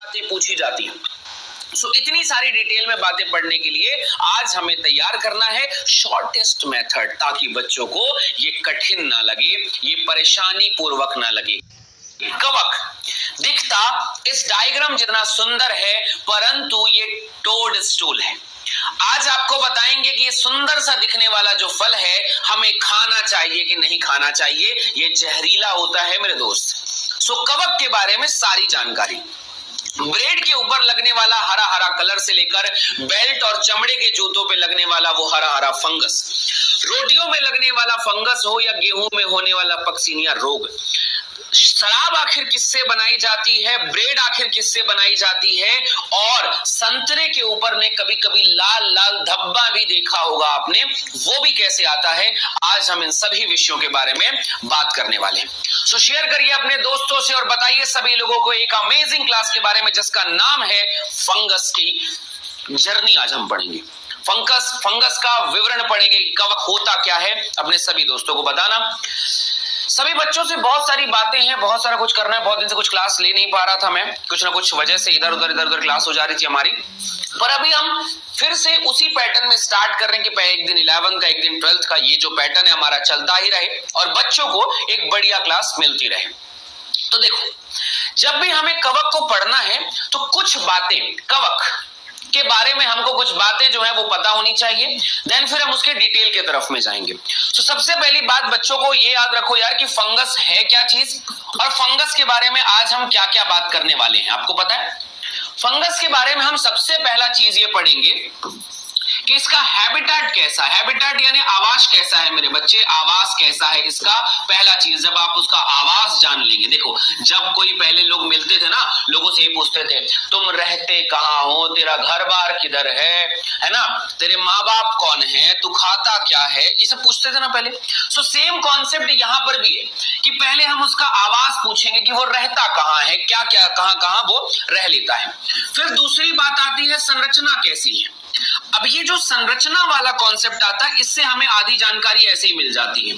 बातें पूछी जाती हैं। इतनी सारी डिटेल में बातें पढ़ने के लिए आज हमें तैयार करना है शॉर्टेस्ट मेथड, ताकि बच्चों को ये कठिन ना लगे, ये परेशानी पूर्वक ना लगे। कवक दिखता इस डायग्राम जितना सुंदर है, परंतु ये टोड स्टूल है। आज आपको बताएंगे कि ये सुंदर सा दिखने वाला जो फल है हमें खाना चाहिए कि नहीं खाना चाहिए, ये जहरीला होता है मेरे दोस्त। कवक के बारे में सारी जानकारी, ब्रेड के ऊपर लगने वाला हरा हरा कलर से लेकर बेल्ट और चमड़े के जूतों पे लगने वाला वो हरा हरा फंगस, रोटियों में लगने वाला फंगस हो या गेहूं में होने वाला पक्सीनिया रोग, शराब आखिर किससे बनाई जाती है, ब्रेड आखिर किससे बनाई जाती है, और संतरे के ऊपर ने कभी कभी लाल लाल धब्बा भी देखा होगा आपने, वो भी कैसे आता है। आज हम इन सभी विषयों के बारे में बात करने वाले हैं। शेयर करिए अपने दोस्तों से और बताइए सभी लोगों को एक अमेजिंग क्लास के बारे में जिसका नाम है फंगस की जर्नी। आज हम पढ़ेंगे फंगस का विवरण पढ़ेंगे, कवक होता क्या है, अपने सभी दोस्तों को बताना। सभी बच्चों से बहुत सारी बातें हैं, बहुत सारा कुछ करना है। बहुत दिन से कुछ क्लास ले नहीं पा रहा था मैं, कुछ ना कुछ वजह से इधर उधर क्लास हो जा रही थी हमारी, पर अभी हम फिर से उसी पैटर्न में स्टार्ट कर रहे हैं कि पहले एक दिन 11th का एक दिन 12th का, ये जो पैटर्न है हमारा चलता ही रहे और बच्चों को एक बढ़िया क्लास मिलती रहे। तो देखो, जब भी हमें कवक को पढ़ना है तो कुछ बातें कवक के बारे में हमको कुछ बातें जो है वो पता होनी चाहिए, देन फिर हम उसके डिटेल के तरफ में जाएंगे। सबसे पहली बात बच्चों को ये याद रखो यार कि फंगस है क्या चीज, और फंगस के बारे में आज हम क्या क्या बात करने वाले हैं। आपको पता है फंगस के बारे में हम सबसे पहला चीज ये पढ़ेंगे कि इसका हैबिटेट कैसा है, हैबिटेट यानी आवास कैसा है मेरे बच्चे, आवास कैसा है इसका पहला चीज। जब आप उसका आवास जान लेंगे, देखो जब कोई पहले लोग मिलते थे ना, लोगों से ये पूछते थे तुम रहते कहाँ हो, तेरा घर बार किधर है ना, तेरे माँ बाप कौन है, तू खाता क्या है, ये सब पूछते थे ना पहले। सेम कॉन्सेप्ट यहाँ पर भी है कि पहले हम उसका आवास पूछेंगे कि वो रहता कहाँ है, क्या क्या कहाँ वो रह लेता है। फिर दूसरी बात आती है संरचना कैसी है। अब ये जो संरचना वाला कॉन्सेप्ट आता है, इससे हमें आधी जानकारी ऐसे ही मिल जाती है।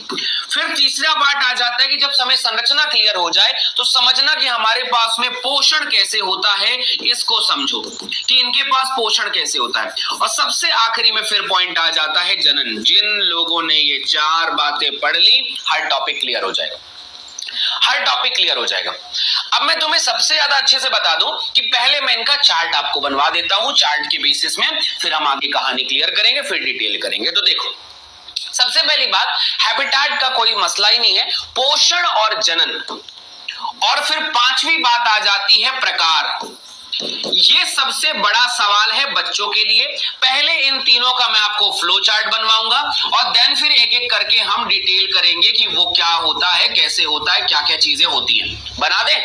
फिर तीसरा पार्ट आ जाता है कि जब हमें संरचना क्लियर हो जाए तो समझना कि हमारे पास में पोषण कैसे होता है, इसको समझो कि इनके पास पोषण कैसे होता है। और सबसे आखिरी में फिर पॉइंट आ जाता है जनन। जिन लोगों ने ये चार बातें पढ़ ली, हर टॉपिक क्लियर हो जाएगा, हर टॉपिक क्लियर हो जाएगा। अब मैं तुम्हें सबसे ज्यादा अच्छे से बता दूं कि पहले मैं इनका चार्ट आपको बनवा देता हूं, चार्ट के बेसिस में फिर हम आगे कहानी क्लियर करेंगे, फिर डिटेल करेंगे। तो देखो, सबसे पहली बात, हैबिटेट का कोई मसला ही नहीं है, पोषण और जनन। और फिर पांचवी बात आ जाती है प्रकार। ये सबसे बड़ा सवाल है बच्चों के लिए। पहले इन तीनों का मैं आपको फ्लो चार्ट बनवाऊंगा और देन फिर एक एक करके हम डिटेल करेंगे कि वो क्या होता है, कैसे होता है, क्या क्या चीजें होती हैं। बना दे?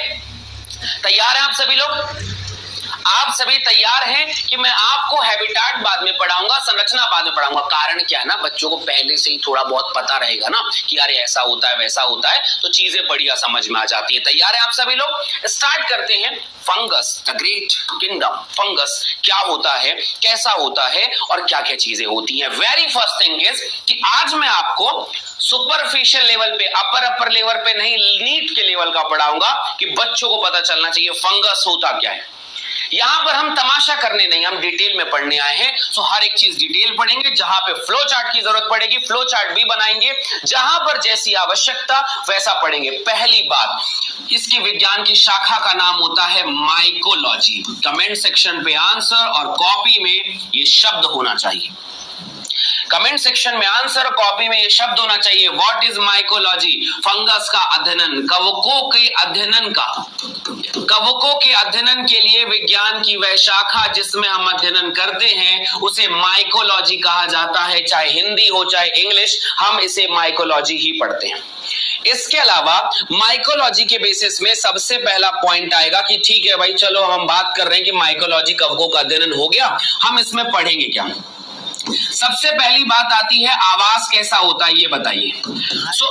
तैयार हैं आप सभी लोग? आप सभी तैयार हैं कि मैं आपको हैबिटेट बाद में पढ़ाऊंगा, संरचना बाद में पढ़ाऊंगा। कारण क्या है ना, बच्चों को पहले से ही थोड़ा बहुत पता रहेगा ना कि यार ऐसा होता है वैसा होता है, तो चीजें बढ़िया समझ में आ जाती है। तैयार हैं आप सभी लोग? स्टार्ट करते हैं। Fungus, the great kingdom. Fungus क्या होता है, कैसा होता है और क्या क्या चीजें होती हैं। वेरी फर्स्ट थिंग इज कि आज मैं आपको सुपरफिशियल लेवल पे, अपर लेवल पे नहीं, नीट के लेवल का पढ़ाऊंगा कि बच्चों को पता चलना चाहिए फंगस होता क्या है। यहां पर हम तमाशा करने नहीं, हम डिटेल में पढ़ने आए हैं। हर एक चीज डिटेल पढ़ेंगे। जहां पे फ्लो चार्ट की जरूरत पड़ेगी फ्लो चार्ट भी बनाएंगे, जहां पर जैसी आवश्यकता वैसा पढ़ेंगे। पहली बात, इसकी विज्ञान की शाखा का नाम होता है माइकोलॉजी। कमेंट सेक्शन पे आंसर और कॉपी में ये शब्द होना चाहिए। कमेंट सेक्शन में आंसर, कॉपी में ये शब्द होना चाहिए। What is mycology? फंगस का अध्ययन, कवकों के अध्ययन का, कवकों के अध्ययन के लिए विज्ञान की वह शाखा जिसमें हम अध्ययन करते हैं उसे माइकोलॉजी कहा जाता है। चाहे हिंदी हो चाहे इंग्लिश, हम इसे माइकोलॉजी ही पढ़ते हैं। इसके अलावा माइकोलॉजी के बेसिस में सबसे पहला पॉइंट आएगा कि ठीक है भाई, चलो हम बात कर रहे हैं कि माइकोलॉजी कवकों का अध्ययन हो गया, हम इसमें पढ़ेंगे क्या। सबसे पहली बात आती है आवास कैसा होता है, ये बताइए।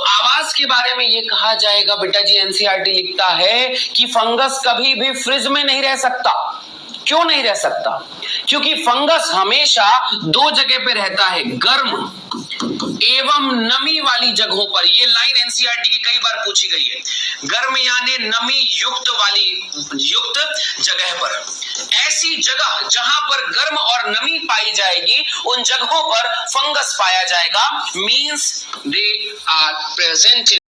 आवास के बारे में ये कहा जाएगा बेटा जी, एनसीईआरटी लिखता है कि फंगस कभी भी फ्रिज में नहीं रह सकता। क्यों नहीं रह सकता? क्योंकि फंगस हमेशा दो जगह पे रहता है, गर्म एवं नमी वाली जगहों पर। ये लाइन एनसीईआरटी की कई बार पूछी गई है, गर्म यानी नमी युक्त जगह पर। ऐसी जगह जहां पर गर्म और नमी पाई जाएगी उन जगहों पर फंगस पाया जाएगा, मींस दे आर प्रेजेंट